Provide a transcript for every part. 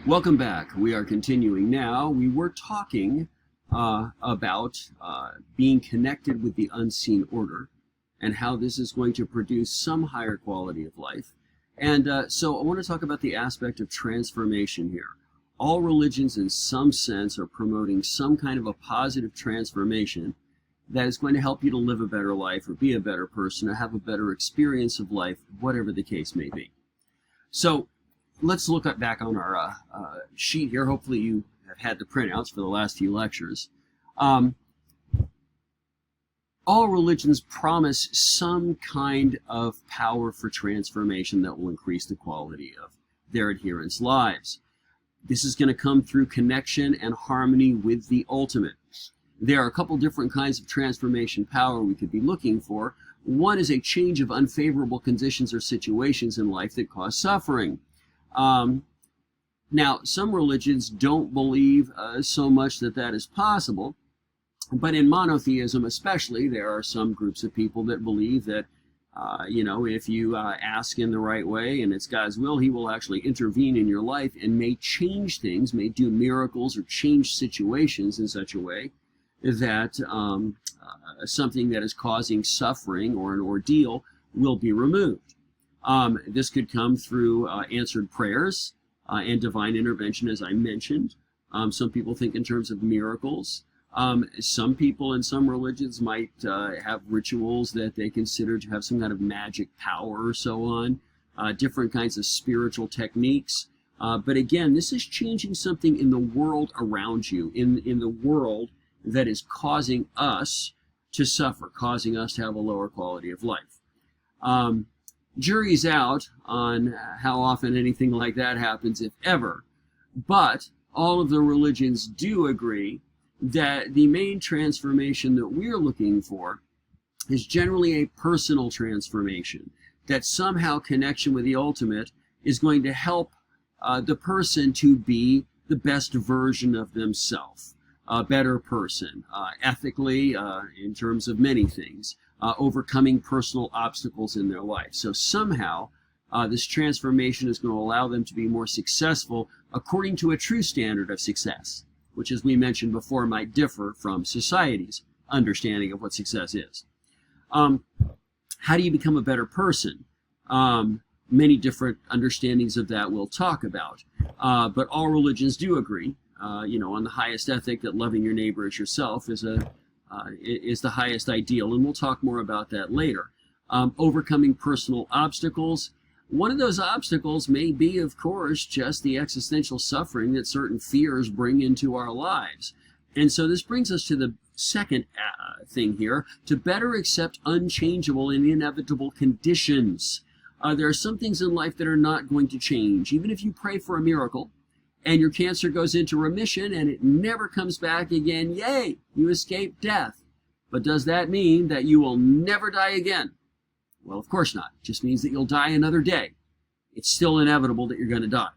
Welcome back. We are continuing now. We were talking about being connected with the unseen order and how this is going to produce some higher quality of life. And so I want to talk about the aspect of transformation here. All religions in some sense are promoting some kind of a positive transformation that is going to help you to live a better life or be a better person or have a better experience of life, whatever the case may be. So let's look back on our sheet here. Hopefully you have had the printouts for the last few lectures. All religions promise some kind of power for transformation that will increase the quality of their adherents' lives. This is going to come through connection and harmony with the ultimate. There are a couple different kinds of transformation power we could be looking for. One is a change of unfavorable conditions or situations in life that cause suffering. Now, some religions don't believe so much that that is possible, but in monotheism especially, there are some groups of people that believe that, if you ask in the right way and it's God's will, He will actually intervene in your life and may change things, may do miracles or change situations in such a way that something that is causing suffering or an ordeal will be removed. This could come through answered prayers and divine intervention, as I mentioned. Some people think in terms of miracles. Some people in some religions might have rituals that they consider to have some kind of magic power or so on, different kinds of spiritual techniques. But again, this is changing something in the world around you, in the world that is causing us to suffer, causing us to have a lower quality of life. Jury's out on how often anything like that happens, if ever, but all of the religions do agree that the main transformation that we're looking for is generally a personal transformation, that somehow connection with the ultimate is going to help the person to be the best version of themselves, a better person, ethically, in terms of many things. Overcoming personal obstacles in their life. So somehow this transformation is going to allow them to be more successful according to a true standard of success, which, as we mentioned before, might differ from society's understanding of what success is. How do you become a better person? Many different understandings of that we'll talk about, but all religions do agree, on the highest ethic that loving your neighbor as yourself is the highest ideal, and we'll talk more about that later. Overcoming personal obstacles. One of those obstacles may be, of course, just the existential suffering that certain fears bring into our lives. And so this brings us to the second thing here, to better accept unchangeable and inevitable conditions. There are some things in life that are not going to change. Even if you pray for a miracle, and your cancer goes into remission and it never comes back again, yay, you escaped death. But does that mean that you will never die again? Well, of course not. It just means that you'll die another day. It's still inevitable that you're going to die.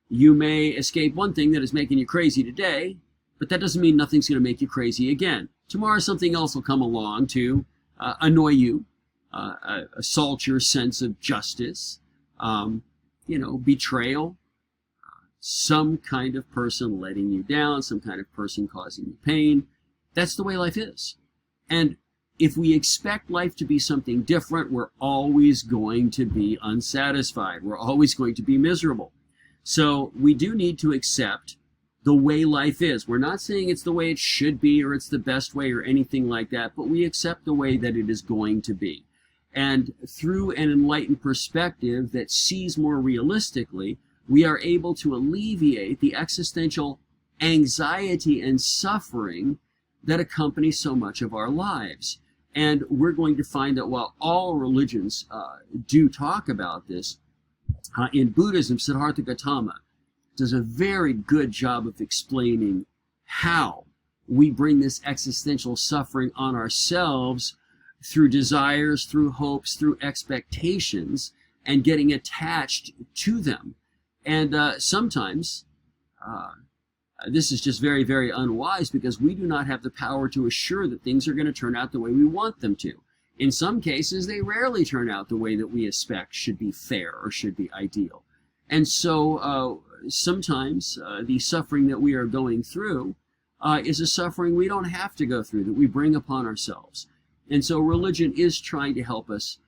You may escape one thing that is making you crazy today, but that doesn't mean nothing's going to make you crazy again. Tomorrow something else will come along to annoy you, assault your sense of justice, betrayal, some kind of person letting you down, some kind of person causing you pain. That's the way life is. And if we expect life to be something different, we're always going to be unsatisfied. We're always going to be miserable. So we do need to accept the way life is. We're not saying it's the way it should be or it's the best way or anything like that, but we accept the way that it is going to be. And through an enlightened perspective that sees more realistically, we are able to alleviate the existential anxiety and suffering that accompany so much of our lives. And we're going to find that while all religions do talk about this, in Buddhism, Siddhartha Gautama does a very good job of explaining how we bring this existential suffering on ourselves through desires, through hopes, through expectations, and getting attached to them. And sometimes this is just very, very unwise because we do not have the power to assure that things are going to turn out the way we want them to. In some cases, they rarely turn out the way that we expect should be fair or should be ideal. And so sometimes the suffering that we are going through is a suffering we don't have to go through, that we bring upon ourselves. And so religion is trying to help us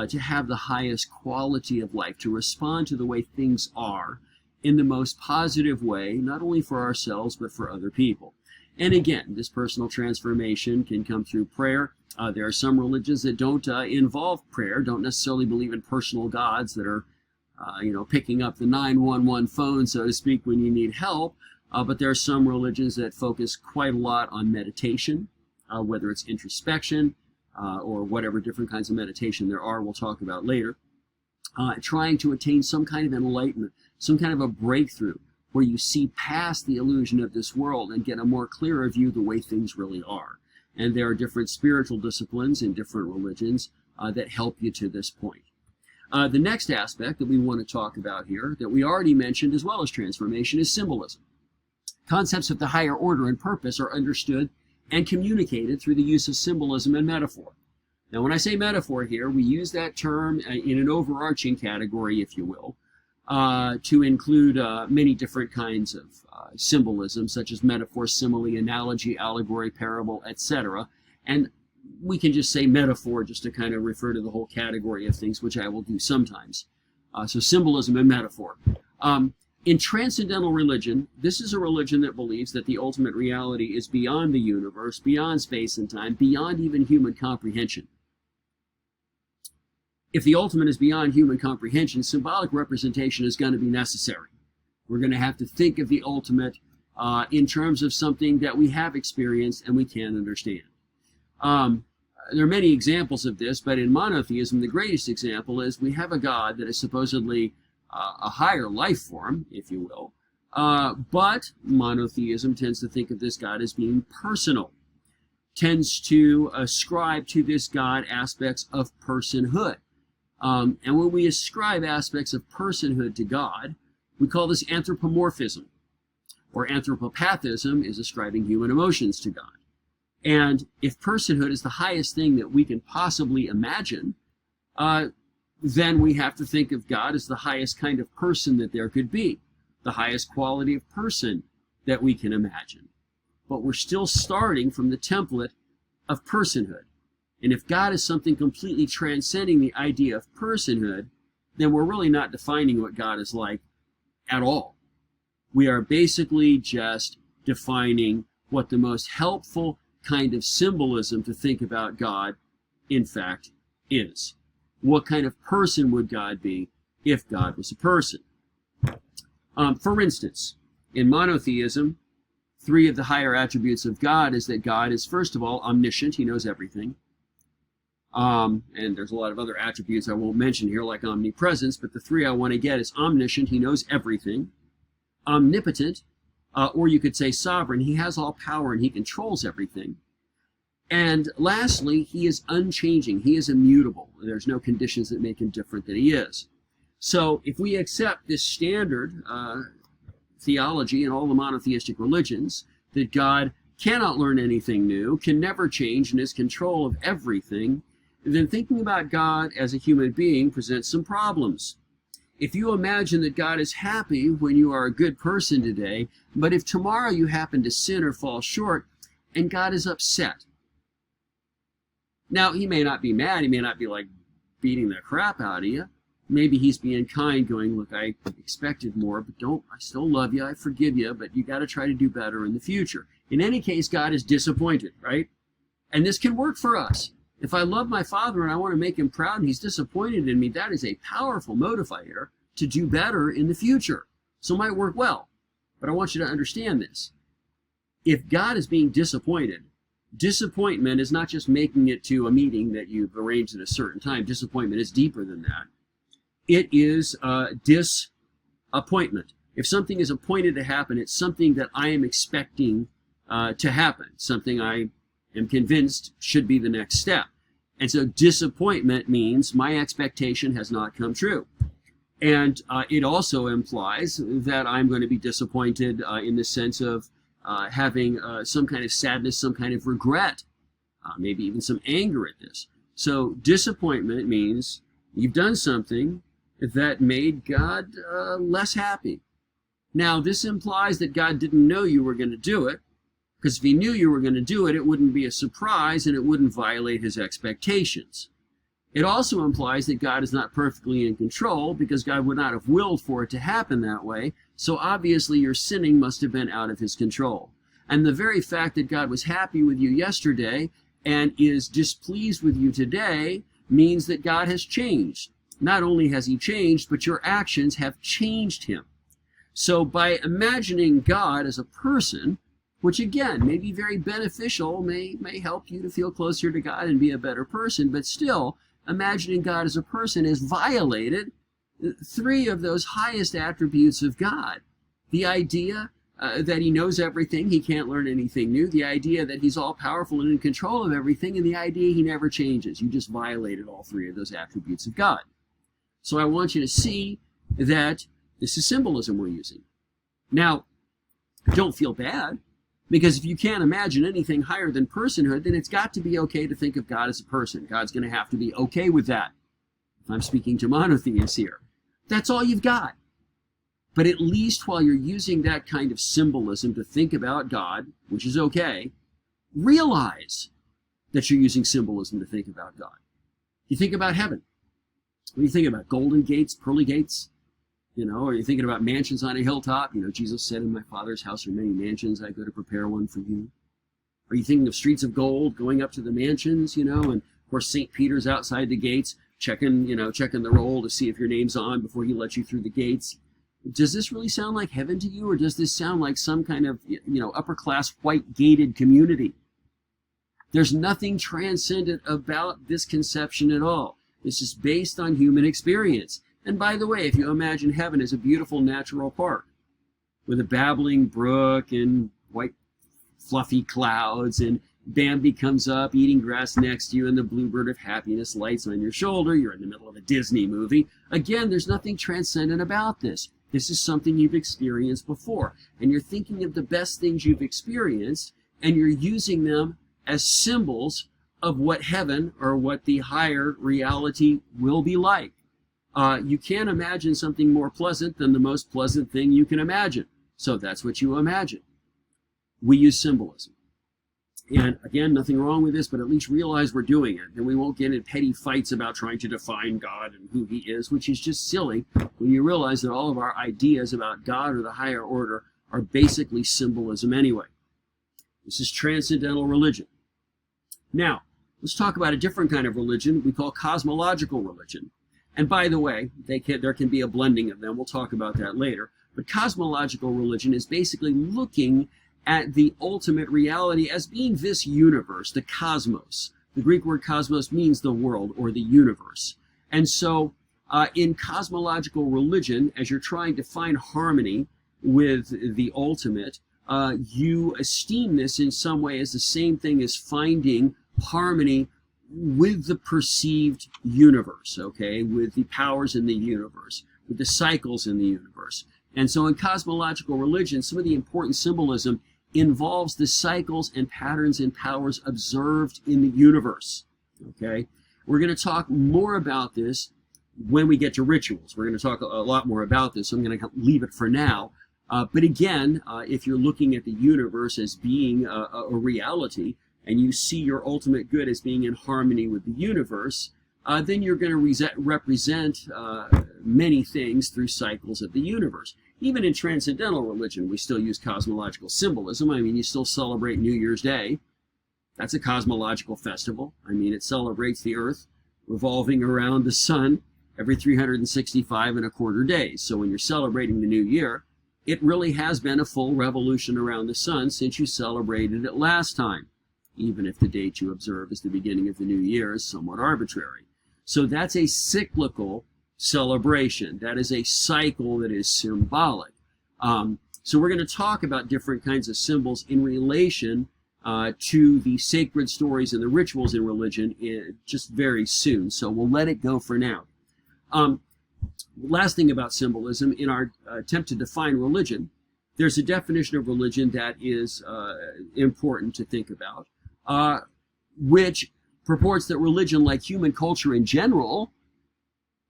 to have the highest quality of life, to respond to the way things are in the most positive way, not only for ourselves, but for other people. And again, this personal transformation can come through prayer. There are some religions that don't involve prayer, don't necessarily believe in personal gods that are, picking up the 911 phone, so to speak, when you need help. But there are some religions that focus quite a lot on meditation, whether it's introspection or whatever different kinds of meditation there are, we'll talk about later, trying to attain some kind of enlightenment, some kind of a breakthrough where you see past the illusion of this world and get a more clearer view of the way things really are. And there are different spiritual disciplines in different religions that help you to this point. The next aspect that we want to talk about here, that we already mentioned as well as transformation, is symbolism. Concepts of the higher order and purpose are understood and communicated through the use of symbolism and metaphor. Now, when I say metaphor here, we use that term in an overarching category, if you will, to include many different kinds of symbolism, such as metaphor, simile, analogy, allegory, parable, etc. And we can just say metaphor just to kind of refer to the whole category of things, which I will do sometimes. So symbolism and metaphor. In transcendental religion, this is a religion that believes that the ultimate reality is beyond the universe, beyond space and time, beyond even human comprehension. If the ultimate is beyond human comprehension, symbolic representation is going to be necessary. We're going to have to think of the ultimate in terms of something that we have experienced and we can understand. There are many examples of this, but in monotheism, the greatest example is we have a God that is supposedly a higher life form, if you will, but monotheism tends to think of this God as being personal, tends to ascribe to this God aspects of personhood. And when we ascribe aspects of personhood to God, we call this anthropomorphism, or anthropopathism is ascribing human emotions to God. And if personhood is the highest thing that we can possibly imagine, then we have to think of God as the highest kind of person that there could be, the highest quality of person that we can imagine. But we're still starting from the template of personhood. And if God is something completely transcending the idea of personhood, then we're really not defining what God is like at all. We are basically just defining what the most helpful kind of symbolism to think about God, in fact, is. What kind of person would God be if God was a person? For instance, in monotheism, three of the higher attributes of God is that God is, first of all, omniscient. He knows everything. And there's a lot of other attributes I won't mention here, like omnipresence, but the three I want to get is omniscient. He knows everything. Omnipotent, or you could say sovereign. He has all power and he controls everything. And lastly, he is unchanging. He is immutable. There's no conditions that make him different than he is. So if we accept this standard theology in all the monotheistic religions, that God cannot learn anything new, can never change, and is control of everything, then thinking about God as a human being presents some problems. If you imagine that God is happy when you are a good person today, but if tomorrow you happen to sin or fall short, and God is upset. Now, he may not be mad, he may not be like beating the crap out of you. Maybe he's being kind, going, look, I expected more, but I still love you, I forgive you, but you got to try to do better in the future. In any case, God is disappointed, right? And this can work for us. If I love my father and I want to make him proud and he's disappointed in me, that is a powerful motivator to do better in the future. So it might work well. But I want you to understand this. If God is being disappointed, disappointment is not just making it to a meeting that you've arranged at a certain time. Disappointment is deeper than that. It is disappointment. If something is appointed to happen, it's something that I am expecting to happen, something I am convinced should be the next step. And so disappointment means my expectation has not come true. And it also implies that I'm going to be disappointed in the sense of having some kind of sadness, some kind of regret, maybe even some anger at this. So disappointment means you've done something that made God less happy, Now, this implies that God didn't know you were going to do it, because if he knew you were going to do it, it wouldn't be a surprise and it wouldn't violate his expectations. It also implies that God is not perfectly in control, because God would not have willed for it to happen that way, so obviously your sinning must have been out of his control. And the very fact that God was happy with you yesterday and is displeased with you today means that God has changed. Not only has he changed, but your actions have changed him. So by imagining God as a person, which again may be very beneficial, may help you to feel closer to God and be a better person, but still, imagining God as a person has violated three of those highest attributes of God. The idea that he knows everything, he can't learn anything new, the idea that he's all-powerful and in control of everything, and the idea he never changes. You just violated all three of those attributes of God. So I want you to see that this is symbolism we're using. Now, don't feel bad, because if you can't imagine anything higher than personhood, then it's got to be okay to think of God as a person. God's going to have to be okay with that. If I'm speaking to monotheists here, that's all you've got. But at least while you're using that kind of symbolism to think about God, which is okay, realize that you're using symbolism to think about God. You think about heaven. When you think about golden gates, pearly gates, or you're thinking about mansions on a hilltop. Jesus said, in my Father's house are many mansions. I go to prepare one for you. Are you thinking of streets of gold going up to the mansions, and of course St. Peter's outside the gates, checking the roll to see if your name's on before he lets you through the gates? Does this really sound like heaven to you, or does this sound like some kind of, upper-class white gated community? There's nothing transcendent about this conception at all. This is based on human experience. And by the way, if you imagine heaven as a beautiful natural park with a babbling brook and white fluffy clouds, and Bambi comes up eating grass next to you, and the bluebird of happiness lights on your shoulder, you're in the middle of a Disney movie. Again, there's nothing transcendent about this. This is something you've experienced before. And you're thinking of the best things you've experienced, and you're using them as symbols of what heaven or what the higher reality will be like. You can't imagine something more pleasant than the most pleasant thing you can imagine. So that's what you imagine. We use symbolism. And again, nothing wrong with this, but at least realize we're doing it. And we won't get in petty fights about trying to define God and who he is, which is just silly when you realize that all of our ideas about God or the higher order are basically symbolism anyway. This is transcendental religion. Now, let's talk about a different kind of religion we call cosmological religion. And by the way, there can be a blending of them. We'll talk about that later. But cosmological religion is basically looking at the ultimate reality as being this universe, the cosmos. The Greek word cosmos means the world or the universe. And so in cosmological religion, as you're trying to find harmony with the ultimate, you esteem this in some way as the same thing as finding harmony with the perceived universe, okay, with the powers in the universe, with the cycles in the universe. And so in cosmological religion, some of the important symbolism involves the cycles and patterns and powers observed in the universe, okay? We're going to talk more about this when we get to rituals. We're going to talk a lot more about this, so I'm going to leave it for now. But again, if you're looking at the universe as being a reality, and you see your ultimate good as being in harmony with the universe, then you're going to represent many things through cycles of the universe. Even in transcendental religion, we still use cosmological symbolism. I mean, you still celebrate New Year's Day. That's a cosmological festival. I mean, it celebrates the Earth revolving around the sun every 365 and a quarter days. So when you're celebrating the new year, it really has been a full revolution around the sun since you celebrated it last time, even if the date you observe as the beginning of the new year is somewhat arbitrary. So that's a cyclical celebration. That is a cycle that is symbolic. So we're going to talk about different kinds of symbols in relation to the sacred stories and the rituals in religion just very soon. So we'll let it go for now. Last thing about symbolism, in our attempt to define religion, there's a definition of religion that is important to think about, which purports that religion, like human culture in general,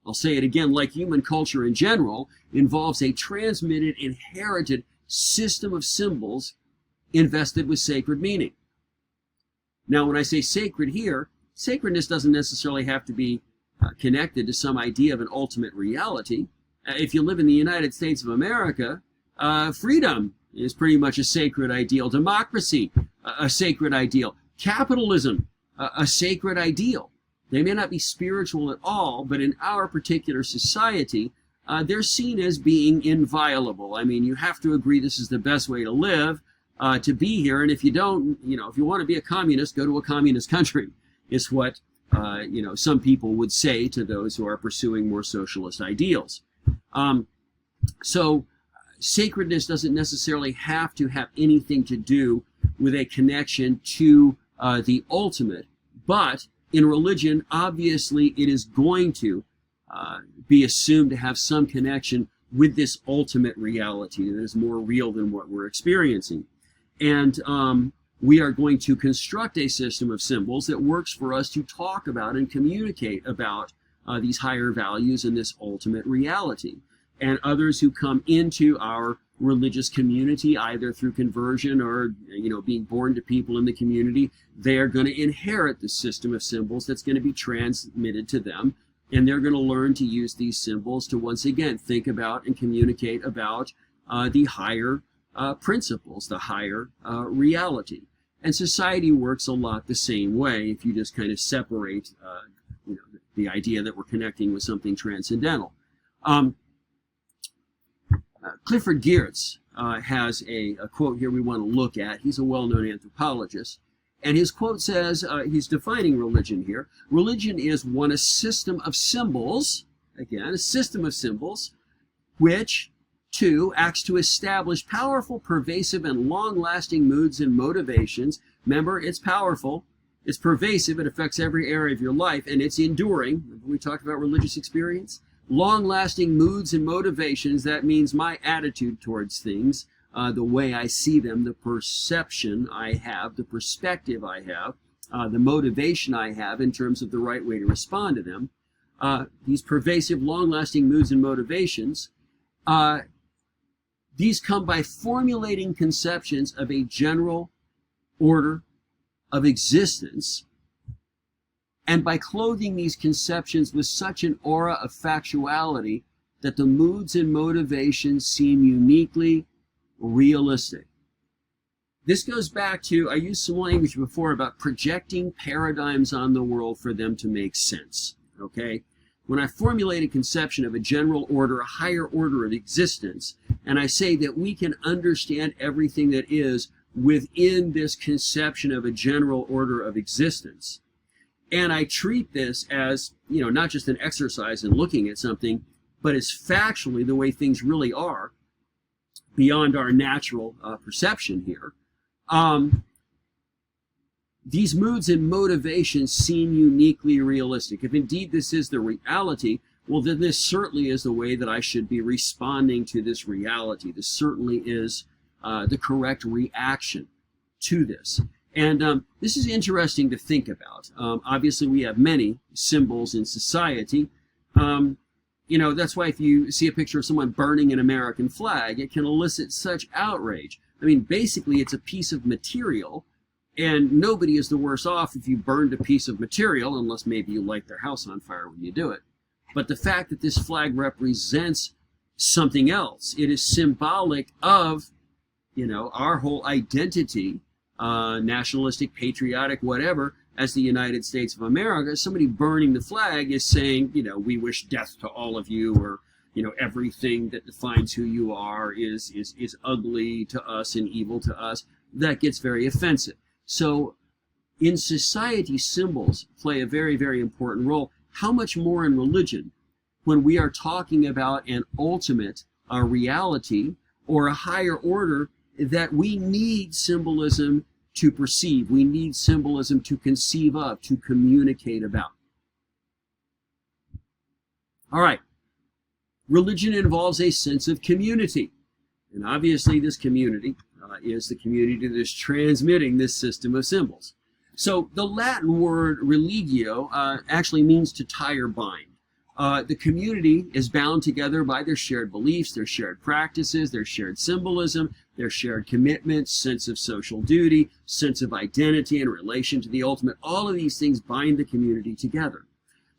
I'll say it again, like human culture in general, involves a transmitted, inherited system of symbols invested with sacred meaning. Now, when I say sacred here, sacredness doesn't necessarily have to be connected to some idea of an ultimate reality. If you live in the United States of America, freedom is pretty much a sacred ideal. Democracy, a sacred ideal. Capitalism, a sacred ideal. They may not be spiritual at all, but in our particular society, they're seen as being inviolable. I mean, you have to agree this is the best way to live, to be here, and if you don't, if you want to be a communist, go to a communist country, is what, some people would say to those who are pursuing more socialist ideals. So sacredness doesn't necessarily have to have anything to do with a connection to the ultimate, but in religion, obviously, it is going to be assumed to have some connection with this ultimate reality that is more real than what we're experiencing. And we are going to construct a system of symbols that works for us to talk about and communicate about these higher values and this ultimate reality. And others who come into our religious community, either through conversion or being born to people in the community, they are going to inherit the system of symbols that's going to be transmitted to them, and they're going to learn to use these symbols to once again think about and communicate about the higher principles, the higher reality. And society works a lot the same way if you just kind of separate the idea that we're connecting with something transcendental. Clifford Geertz has a quote here we want to look at. He's a well-known anthropologist. And his quote says, he's defining religion here. Religion is, one, a system of symbols, again, a system of symbols, which, two, acts to establish powerful, pervasive, and long-lasting moods and motivations. Remember, it's powerful, it's pervasive, it affects every area of your life, and it's enduring. Remember we talked about religious experience? Long-lasting moods and motivations, that means my attitude towards things, the way I see them, the perception I have, the perspective I have, the motivation I have in terms of the right way to respond to them. These pervasive, long-lasting moods and motivations, these come by formulating conceptions of a general order of existence, and by clothing these conceptions with such an aura of factuality that the moods and motivations seem uniquely realistic. This goes back to, I used some language before about projecting paradigms on the world for them to make sense, okay? When I formulate a conception of a general order, a higher order of existence, and I say that we can understand everything that is within this conception of a general order of existence, and I treat this as, not just an exercise in looking at something, but as factually the way things really are, beyond our natural perception here, these moods and motivations seem uniquely realistic. If indeed this is the reality, well, then this certainly is the way that I should be responding to this reality. This certainly is the correct reaction to this. And this is interesting to think about. Obviously, we have many symbols in society. That's why if you see a picture of someone burning an American flag, it can elicit such outrage. I mean, basically, it's a piece of material, and nobody is the worse off if you burned a piece of material, unless maybe you light their house on fire when you do it. But the fact that this flag represents something else, it is symbolic of, our whole identity, nationalistic, patriotic, whatever, as the United States of America. Somebody burning the flag is saying, we wish death to all of you, or, everything that defines who you are is ugly to us and evil to us. That gets very offensive. So in society, symbols play a very, very important role. How much more in religion, when we are talking about an ultimate reality or a higher order that we need symbolism to perceive, we need symbolism to conceive of, to communicate about. All right. Religion involves a sense of community. And obviously this community is the community that is transmitting this system of symbols. So the Latin word religio actually means to tie or bind. The community is bound together by their shared beliefs, their shared practices, their shared symbolism, their shared commitments, sense of social duty, sense of identity in relation to the ultimate. All of these things bind the community together.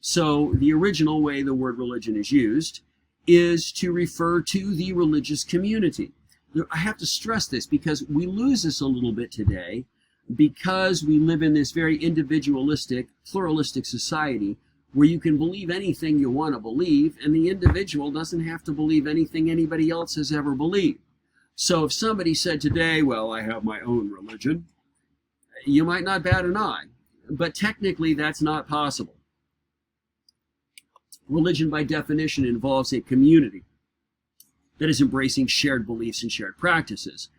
So the original way the word religion is used is to refer to the religious community. I have to stress this because we lose this a little bit today because we live in this very individualistic, pluralistic society where you can believe anything you want to believe, and the individual doesn't have to believe anything anybody else has ever believed. So if somebody said today, well, I have my own religion, you might not bat an eye, but technically that's not possible. Religion, by definition, involves a community that is embracing shared beliefs and shared practices.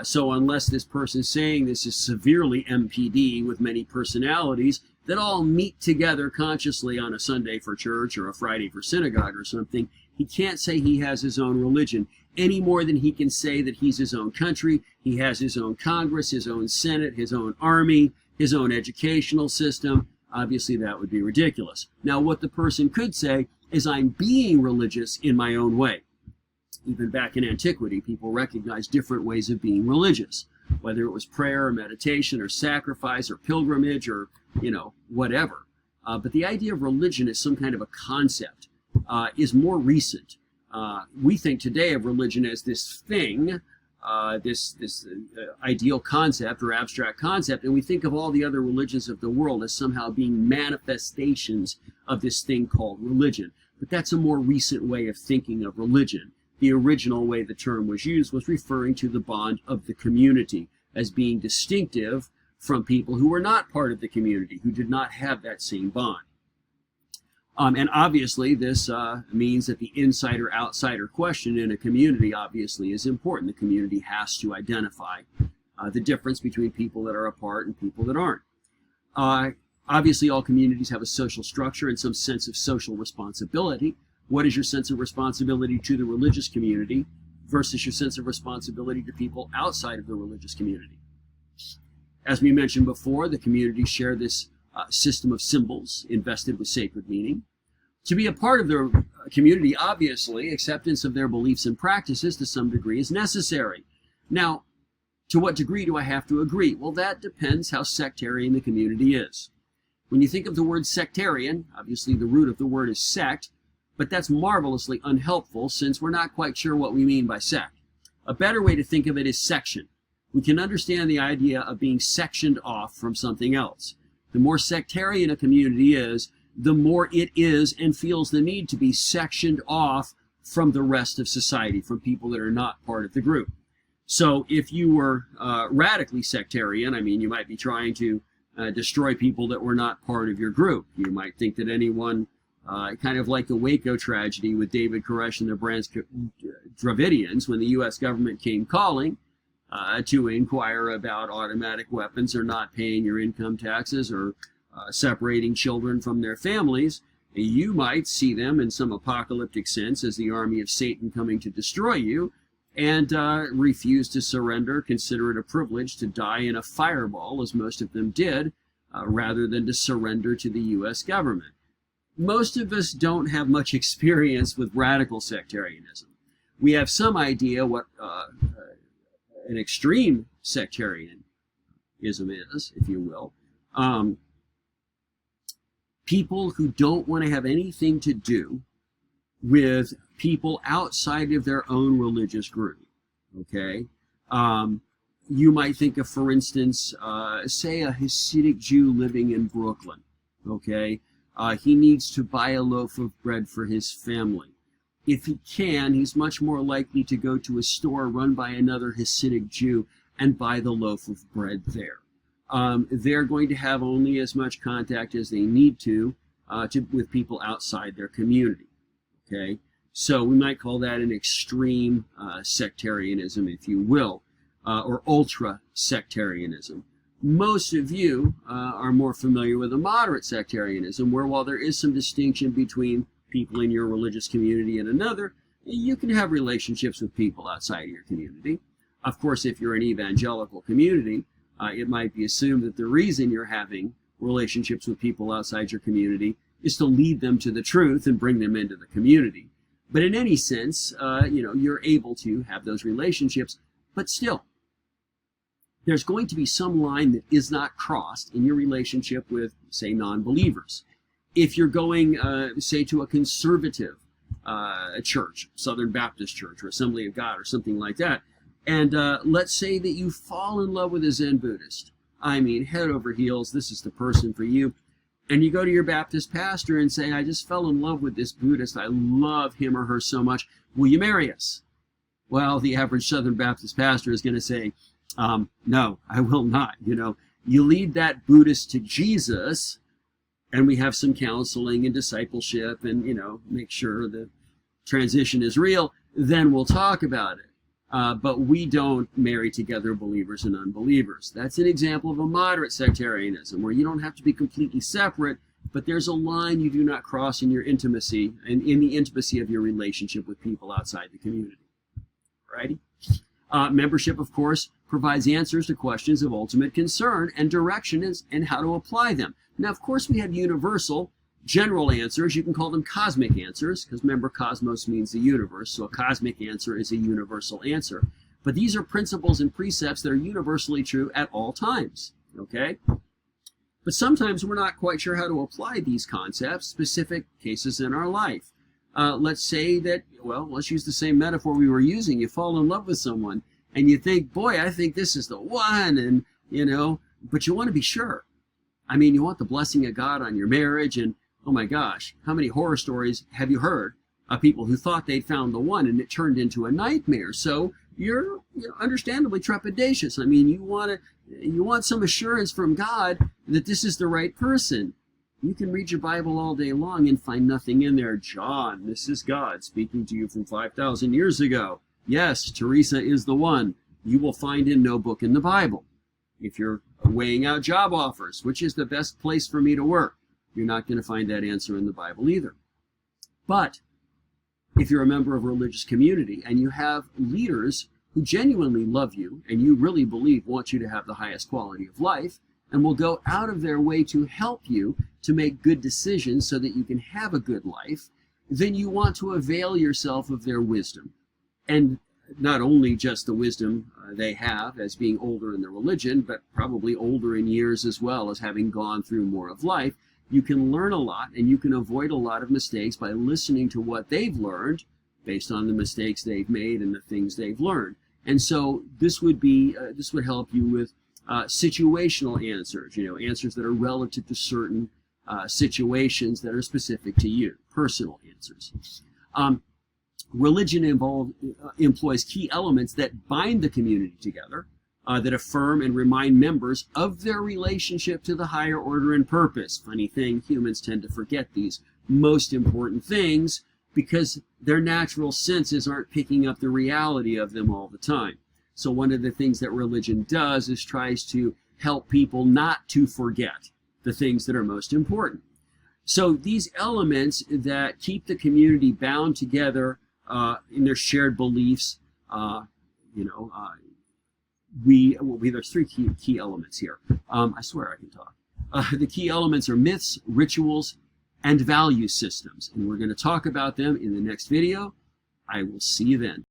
So unless this person saying this is severely MPD with many personalities that all meet together consciously on a Sunday for church or a Friday for synagogue or something, he can't say he has his own religion any more than he can say that he's his own country, he has his own Congress, his own Senate, his own army, his own educational system. Obviously, that would be ridiculous. Now, what the person could say is, I'm being religious in my own way. Even back in antiquity, people recognized different ways of being religious, whether it was prayer or meditation or sacrifice or pilgrimage or, whatever. But the idea of religion as some kind of a concept is more recent. We think today of religion as this thing, this ideal concept or abstract concept, and we think of all the other religions of the world as somehow being manifestations of this thing called religion. But that's a more recent way of thinking of religion. The original way the term was used was referring to the bond of the community as being distinctive from people who were not part of the community, who did not have that same bond. And obviously this means that the insider-outsider question in a community obviously is important. The community has to identify the difference between people that are a part and people that aren't. Obviously all communities have a social structure and some sense of social responsibility. What is your sense of responsibility to the religious community versus your sense of responsibility to people outside of the religious community? As we mentioned before, the communities share this system of symbols invested with sacred meaning. To be a part of the community, obviously, acceptance of their beliefs and practices to some degree is necessary. Now, to what degree do I have to agree? Well, that depends how sectarian the community is. When you think of the word sectarian, obviously the root of the word is sect, but that's marvelously unhelpful since we're not quite sure what we mean by sect. A better way to think of it is section. We can understand the idea of being sectioned off from something else. The more sectarian a community is, the more it is and feels the need to be sectioned off from the rest of society, from people that are not part of the group. So if you were radically sectarian, you might be trying to destroy people that were not part of your group. You might think that anyone, kind of like the Waco tragedy with David Koresh and the Branch Dravidians, when the U.S. government came calling to inquire about automatic weapons or not paying your income taxes or separating children from their families, you might see them in some apocalyptic sense as the army of Satan coming to destroy you and refuse to surrender, consider it a privilege to die in a fireball, as most of them did, rather than to surrender to the U.S. government. Most of us don't have much experience with radical sectarianism. We have some idea what an extreme sectarianism is, if you will. People who don't want to have anything to do with people outside of their own religious group, okay? You might think of, for instance, say a Hasidic Jew living in Brooklyn, okay? He needs to buy a loaf of bread for his family. If he can, he's much more likely to go to a store run by another Hasidic Jew and buy the loaf of bread there. They're going to have only as much contact as they need to with people outside their community. Okay, so we might call that an extreme sectarianism, if you will, or ultra sectarianism. Most of you are more familiar with a moderate sectarianism, where while there is some distinction between people in your religious community and another, you can have relationships with people outside of your community. Of course, if you're an evangelical community, it might be assumed that the reason you're having relationships with people outside your community is to lead them to the truth and bring them into the community. But in any sense, you're able to have those relationships, but still, there's going to be some line that is not crossed in your relationship with, say, non-believers. If you're going, say, to a conservative church, Southern Baptist church or Assembly of God or something like that, and let's say that you fall in love with a Zen Buddhist. I mean, head over heels, this is the person for you. And you go to your Baptist pastor and say, I just fell in love with this Buddhist. I love him or her so much. Will you marry us? Well, the average Southern Baptist pastor is going to say, no, I will not. You lead that Buddhist to Jesus, and we have some counseling and discipleship and, make sure the transition is real. Then we'll talk about it. But we don't marry together believers and unbelievers. That's an example of a moderate sectarianism, where you don't have to be completely separate, but there's a line you do not cross in your intimacy and in the intimacy of your relationship with people outside the community. Righty? Membership, of course, provides answers to questions of ultimate concern and direction and how to apply them. Now, of course, we have universal, general answers. You can call them cosmic answers, because remember, cosmos means the universe, so a cosmic answer is a universal answer. But these are principles and precepts that are universally true at all times, okay? But sometimes we're not quite sure how to apply these concepts, specific cases in our life. Let's say that, well, let's use the same metaphor we were using. You fall in love with someone, and you think, boy, I think this is the one, and, but you want to be sure. I mean, you want the blessing of God on your marriage, and oh my gosh, how many horror stories have you heard of people who thought they'd found the one and it turned into a nightmare? So you're understandably trepidatious. I mean, you want some assurance from God that this is the right person. You can read your Bible all day long and find nothing in there. John, this is God speaking to you from 5,000 years ago. Yes, Teresa is the one. You will find in no book in the Bible. If you're weighing out job offers, which is the best place for me to work, you're not going to find that answer in the Bible either. But if you're a member of a religious community and you have leaders who genuinely love you and you really believe want you to have the highest quality of life and will go out of their way to help you to make good decisions so that you can have a good life, then you want to avail yourself of their wisdom. And not only just the wisdom they have as being older in their religion, but probably older in years as well, as having gone through more of life. You can learn a lot and you can avoid a lot of mistakes by listening to what they've learned based on the mistakes they've made and the things they've learned. And so this would help you with situational answers, answers that are relative to certain situations that are specific to you, personal answers. Religion employs key elements that bind the community together, that affirm and remind members of their relationship to the higher order and purpose. Funny thing, humans tend to forget these most important things because their natural senses aren't picking up the reality of them all the time. So one of the things that religion does is tries to help people not to forget the things that are most important. So these elements that keep the community bound together in their shared beliefs, there's three key elements here. I swear I can talk. The key elements are myths, rituals, and value systems. And we're going to talk about them in the next video. I will see you then.